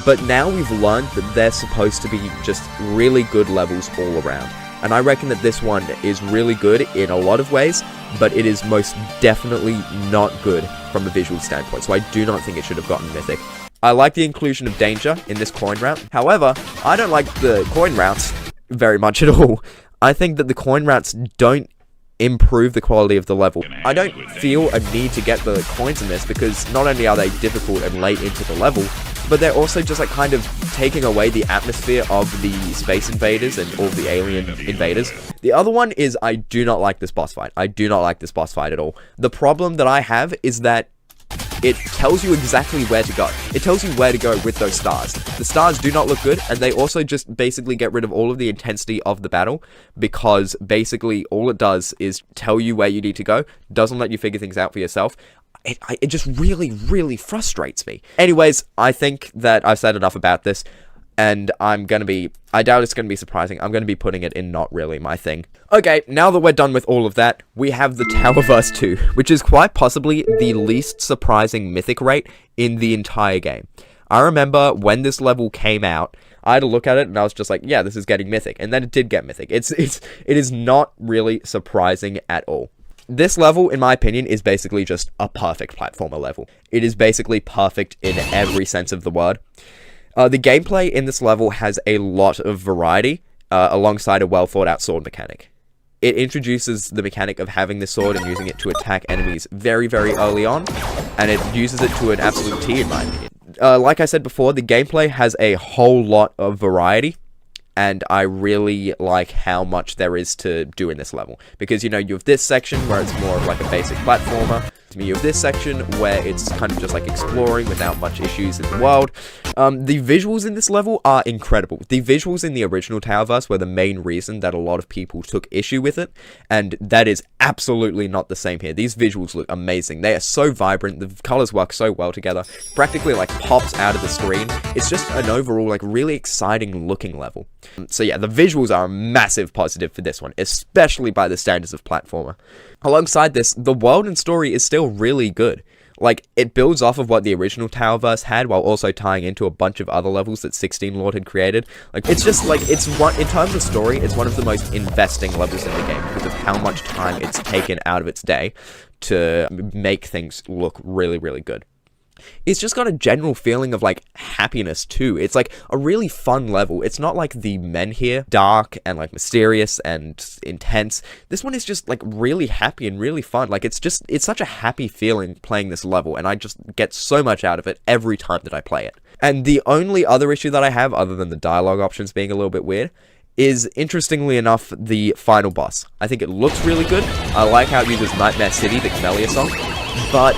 but now we've learned that they're supposed to be just really good levels all around. And I reckon that this one is really good in a lot of ways, but it is most definitely not good from a visual standpoint, so I do not think it should have gotten Mythic. I like the inclusion of danger in this coin route. However, I don't like the coin routes very much at all. I think that the coin routes don't improve the quality of the level. I don't feel a need to get the coins in this because not only are they difficult and late into the level, but they're also just like kind of taking away the atmosphere of the Space Invaders and all the alien invaders. The other one is I do not like this boss fight. I do not like this boss fight at all. The problem that I have is that it tells you exactly where to go. It tells you where to go with those stars. The stars do not look good, and they also just basically get rid of all of the intensity of the battle, because basically all it does is tell you where you need to go, doesn't let you figure things out for yourself. It just really, really frustrates me. Anyways, I think that I've said enough about this, and I doubt it's gonna be surprising. I'm gonna be putting it in not really my thing. Okay, now that we're done with all of that, we have the Towerverse 2, which is quite possibly the least surprising Mythic rate in the entire game. I remember when this level came out, I had to look at it and I was just like, yeah, this is getting Mythic, and then it did get Mythic. It is not really surprising at all. This level, in my opinion, is basically just a perfect platformer level. It is basically perfect in every sense of the word. The gameplay in this level has a lot of variety, alongside a well thought out sword mechanic. It introduces the mechanic of having this sword and using it to attack enemies very, very early on, and it uses it to an absolute T in my opinion. Like I said before, the gameplay has a whole lot of variety, and I really like how much there is to do in this level. Because, you know, you have this section where it's more of like a basic platformer. You have this section where it's kind of just like exploring without much issues in the world. The visuals in this level are incredible. The visuals in the original Towerverse were the main reason that a lot of people took issue with it, and that is absolutely not the same here. These visuals look amazing. They are so vibrant, the colors work so well together, practically like pops out of the screen. It's just an overall like really exciting looking level. So yeah, the visuals are a massive positive for this one, especially by the standards of platformer. Alongside this, the world and story is still really good. Like, it builds off of what the original Towerverse had, while also tying into a bunch of other levels that 16 Lord had created. Like, it's just, like, in terms of story, it's one of the most investing levels in the game, because of how much time it's taken out of its day to make things look really, really good. It's just got a general feeling of, like, happiness, too. It's, like, a really fun level. It's not like the Menhir, dark and, like, mysterious and intense. This one is just, like, really happy and really fun. Like, it's such a happy feeling playing this level, and I just get so much out of it every time that I play it. And the only other issue that I have, other than the dialogue options being a little bit weird, is, interestingly enough, the final boss. I think it looks really good. I like how it uses Nightmare City, the Camellia song, but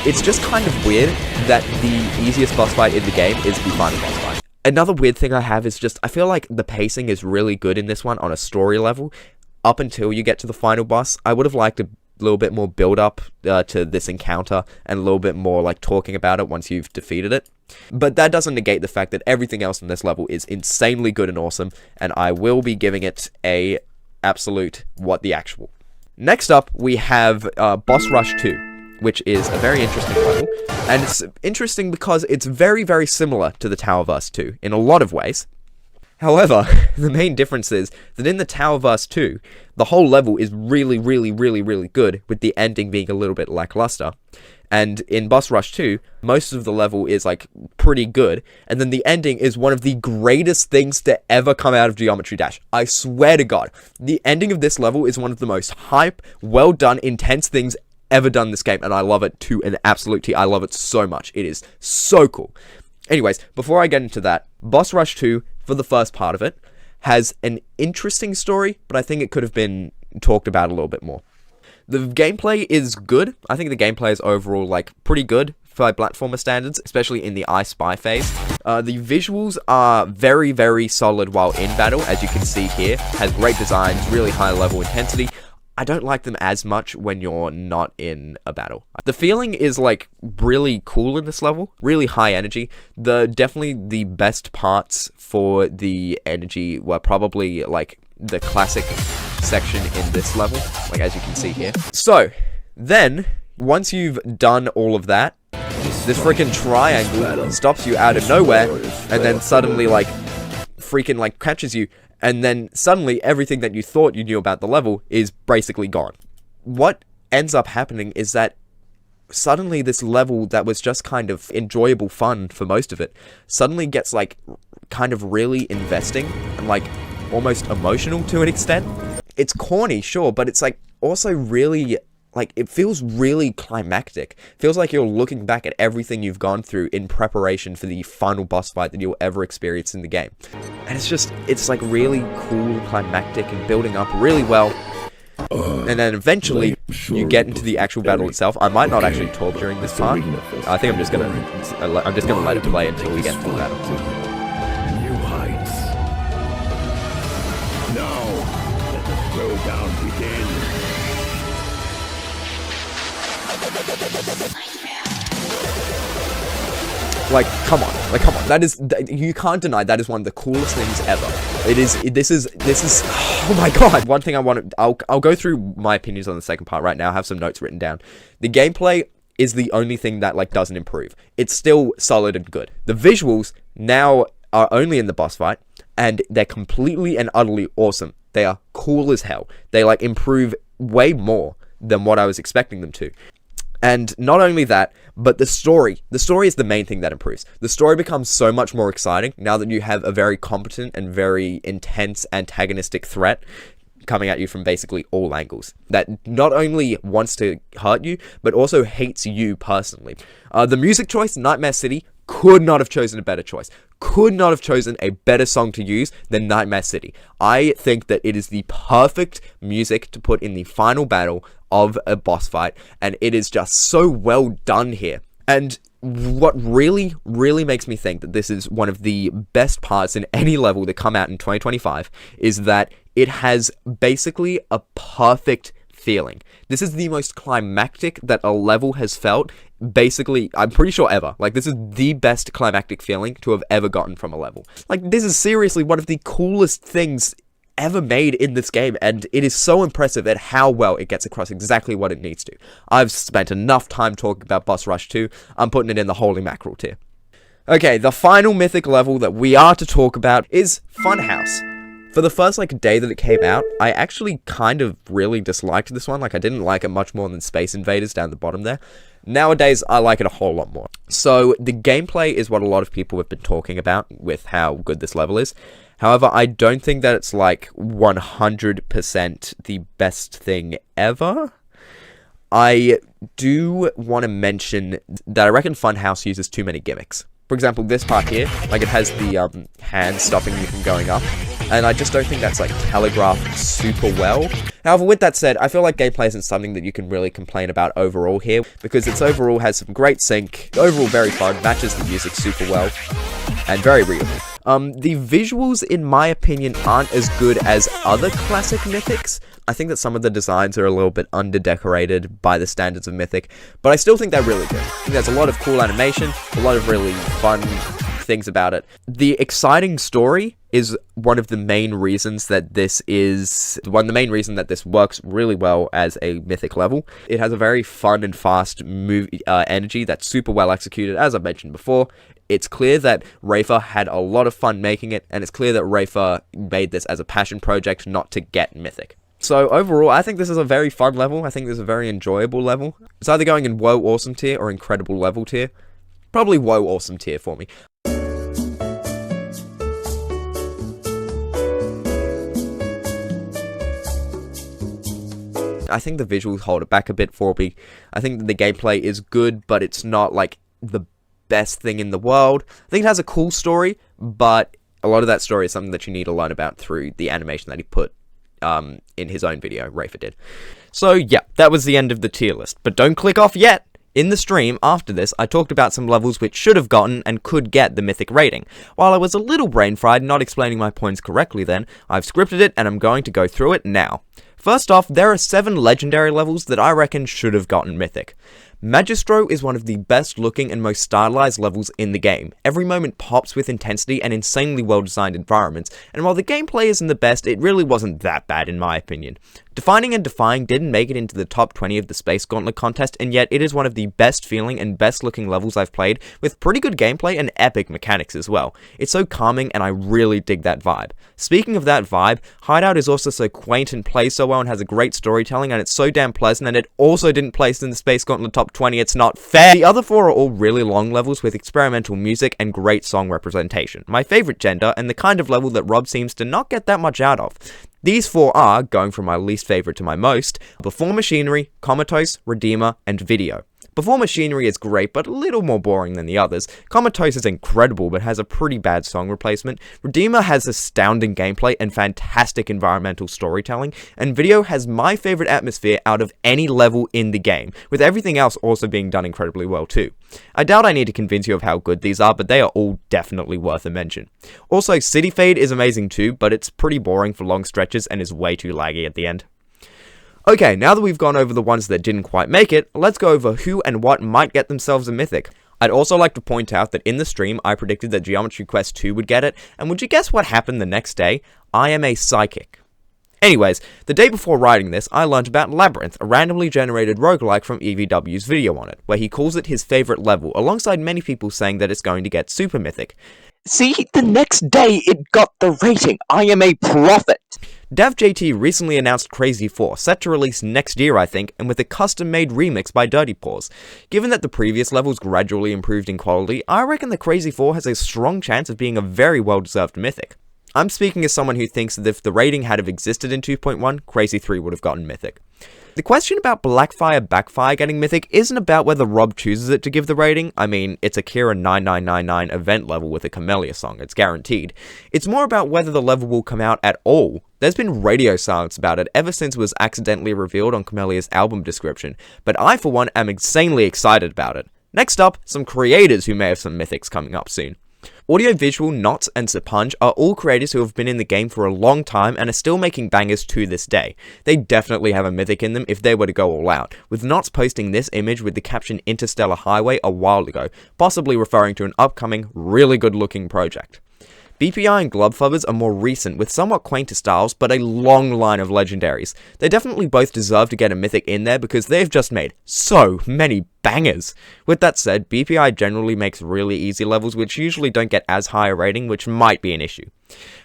it's just kind of weird that the easiest boss fight in the game is the final boss fight. Another weird thing I have is just, I feel like the pacing is really good in this one on a story level, up until you get to the final boss. I would have liked a little bit more build up to this encounter, and a little bit more, like, talking about it once you've defeated it. But that doesn't negate the fact that everything else in this level is insanely good and awesome, and I will be giving it a absolute what the actual. Next up, we have Boss Rush 2. Which is a very interesting level, and it's interesting because it's very, very similar to the Towerverse 2 in a lot of ways. However, the main difference is that in the Towerverse 2, the whole level is really, really, really, really good, with the ending being a little bit lackluster. And in Boss Rush 2, most of the level is, like, pretty good, and then the ending is one of the greatest things to ever come out of Geometry Dash. I swear to God, the ending of this level is one of the most hype, well done, intense things ever done in this game, and I love it to an absolute T. I love it so much. It is so cool. Anyways, before I get into that, Boss Rush 2, for the first part of it, has an interesting story, but I think it could have been talked about a little bit more. The gameplay is good. I think the gameplay is overall, like, pretty good for platformer standards, especially in the I Spy phase. The visuals are very, very solid while in battle, as you can see here. Has great designs, really high level intensity. I don't like them as much when you're not in a battle. The feeling is, like, really cool in this level, really high energy. Definitely the best parts for the energy were probably, like, the classic section in this level, like, as you can see here. So, then, once you've done all of that, this freaking triangle stops you out of nowhere, and then suddenly, like, freaking, like, catches you. And then suddenly everything that you thought you knew about the level is basically gone. What ends up happening is that suddenly this level that was just kind of enjoyable fun for most of it suddenly gets, like, kind of really investing and, like, almost emotional to an extent. It's corny, sure, but it's, like, also really, like, it feels really climactic. Feels like you're looking back at everything you've gone through in preparation for the final boss fight that you'll ever experience in the game. And it's like really cool, climactic, and building up really well. And then eventually, you get into the actual battle itself. I might not actually talk during this part. I think I'm just gonna let it play until we get into the battle. New heights. Now, let the throwdown begin. Like, come on. You can't deny that is one of the coolest things ever. This is, oh my god. One thing I'll go through my opinions on the second part right now. I have some notes written down. The gameplay is the only thing that, like, doesn't improve. It's still solid and good. The visuals now are only in the boss fight, and they're completely and utterly awesome. They are cool as hell. They, like, improve way more than what I was expecting them to. And not only that, but the story. The story is the main thing that improves. The story becomes so much more exciting now that you have a very competent and very intense antagonistic threat coming at you from basically all angles, that not only wants to hurt you, but also hates you personally. The music choice, Nightmare City, could not have chosen a better choice. Could not have chosen a better song to use than Nightmare City. I think that it is the perfect music to put in the final battle of a boss fight, and it is just so well done here. And what really, really makes me think that this is one of the best parts in any level that come out in 2025 is that it has basically a perfect feeling. This is the most climactic that a level has felt, basically, I'm pretty sure ever. Like, this is the best climactic feeling to have ever gotten from a level. Like, this is seriously one of the coolest things ever made in this game, and it is so impressive at how well it gets across exactly what it needs to. I've spent enough time talking about Boss Rush 2, I'm putting it in the holy mackerel tier. Okay, the final Mythic level that we are to talk about is FUNHOUSE. For the first, day that it came out, I actually kind of really disliked this one. I didn't like it much more than Space Invaders down the bottom there. Nowadays, I like it a whole lot more. So, the gameplay is what a lot of people have been talking about with how good this level is. However, I don't think that it's 100% the best thing ever. I do want to mention that I reckon Funhouse uses too many gimmicks. For example, this part here, it has the hand stopping you from going up, and I just don't think that's telegraphed super well. However, with that said, I feel like gameplay isn't something that you can really complain about overall here, because it's overall has some great sync, overall very fun, matches the music super well, and very readable. The visuals, in my opinion, aren't as good as other classic Mythics. I think that some of the designs are a little bit under-decorated by the standards of Mythic, but I still think they're really good. I think there's a lot of cool animation, a lot of really fun things about it. The exciting story is one of the main reasons that this works really well as a Mythic level. It has a very fun and fast energy that's super well executed, as I mentioned before. It's clear that Rafer had a lot of fun making it, and it's clear that Rafer made this as a passion project, not to get Mythic. So overall, I think this is a very fun level. I think this is a very enjoyable level. It's either going in Whoa Awesome tier or Incredible Level tier. Probably Whoa Awesome tier for me. I think the visuals hold it back a bit for me. I think that the gameplay is good, but it's not the best thing in the world. I think it has a cool story, but a lot of that story is something that you need to learn about through the animation that he put in his own video, Rafer did. So yeah, that was the end of the tier list, but don't click off yet! In the stream, after this, I talked about some levels which should have gotten and could get the Mythic rating. While I was a little brain-fried not explaining my points correctly then, I've scripted it and I'm going to go through it now. First off, there are 7 legendary levels that I reckon should have gotten Mythic. Magistro is one of the best looking and most stylized levels in the game. Every moment pops with intensity and insanely well designed environments, and while the gameplay isn't the best, it really wasn't that bad in my opinion. Defining and Defying didn't make it into the top 20 of the Space Gauntlet contest, and yet it is one of the best feeling and best looking levels I've played, with pretty good gameplay and epic mechanics as well. It's so calming and I really dig that vibe. Speaking of that vibe, Hideout is also so quaint and plays so well and has a great storytelling, and it's so damn pleasant, and it also didn't place in the Space Gauntlet top 20, it's not fair. The other 4 are all really long levels with experimental music and great song representation. My favourite gender, and the kind of level that Rob seems to not get that much out of. These 4 are, going from my least favourite to my most, Before Machinery, Comatose, Redeemer, and Video. Before Machinery is great, but a little more boring than the others. Comatose is incredible, but has a pretty bad song replacement. Redeemer has astounding gameplay and fantastic environmental storytelling. And Video has my favourite atmosphere out of any level in the game, with everything else also being done incredibly well too. I doubt I need to convince you of how good these are, but they are all definitely worth a mention. Also, City Fade is amazing too, but it's pretty boring for long stretches and is way too laggy at the end. Okay, now that we've gone over the ones that didn't quite make it, let's go over who and what might get themselves a Mythic. I'd also like to point out that in the stream, I predicted that Geometry Quest 2 would get it, and would you guess what happened the next day? I am a psychic. Anyways, the day before writing this, I learned about Labyrinth, a randomly generated roguelike from EVW's video on it, where he calls it his favourite level, alongside many people saying that it's going to get Super Mythic. See, the next day it got the rating. I am a prophet. DavJT recently announced Crazy 4, set to release next year I think, and with a custom-made remix by Dirty Paws. Given that the previous levels gradually improved in quality, I reckon the Crazy 4 has a strong chance of being a very well-deserved Mythic. I'm speaking as someone who thinks that if the rating had have existed in 2.1, Crazy 3 would have gotten Mythic. The question about Blackfire Backfire getting Mythic isn't about whether Rob chooses it to give the rating. I mean, it's a Kira 9999 event level with a Camellia song, it's guaranteed. It's more about whether the level will come out at all. There's been radio silence about it ever since it was accidentally revealed on Camellia's album description, but I for one am insanely excited about it. Next up, some creators who may have some Mythics coming up soon. Audiovisual, Knots, and Sepunge are all creators who have been in the game for a long time and are still making bangers to this day. They definitely have a Mythic in them if they were to go all out, with Knots posting this image with the caption Interstellar Highway a while ago, possibly referring to an upcoming, really good looking project. BPI and Glubfubbers are more recent with somewhat quainter styles, but a long line of legendaries. They definitely both deserve to get a mythic in there because they've just made so many bangers. With that said, BPI generally makes really easy levels which usually don't get as high a rating, which might be an issue.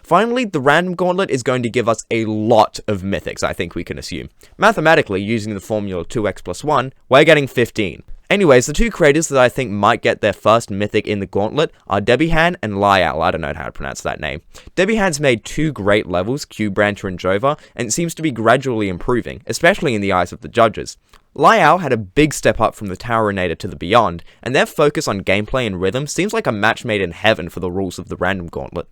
Finally, the random gauntlet is going to give us a lot of mythics, I think we can assume. Mathematically, using the formula 2x plus 1, we're getting 15. Anyways, the two creators that I think might get their first mythic in the gauntlet are Debbiehan and Lyal. I don't know how to pronounce that name. Debbiehan's made two great levels, Q Brancher and Jova, and it seems to be gradually improving, especially in the eyes of the judges. Lyal had a big step up from the Towerinator to the Beyond, and their focus on gameplay and rhythm seems like a match made in heaven for the rules of the random gauntlet.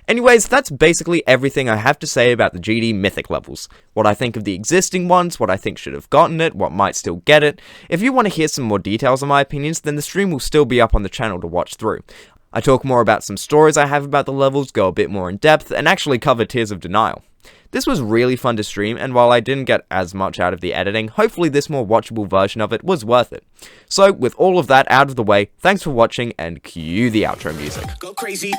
Anyways, that's basically everything I have to say about the GD Mythic levels. What I think of the existing ones, what I think should have gotten it, what might still get it. If you want to hear some more details on my opinions, then the stream will still be up on the channel to watch through. I talk more about some stories I have about the levels, go a bit more in depth, and actually cover Tears of Denial. This was really fun to stream, and while I didn't get as much out of the editing, hopefully this more watchable version of it was worth it. So, with all of that out of the way, thanks for watching, and cue the outro music. Go crazy.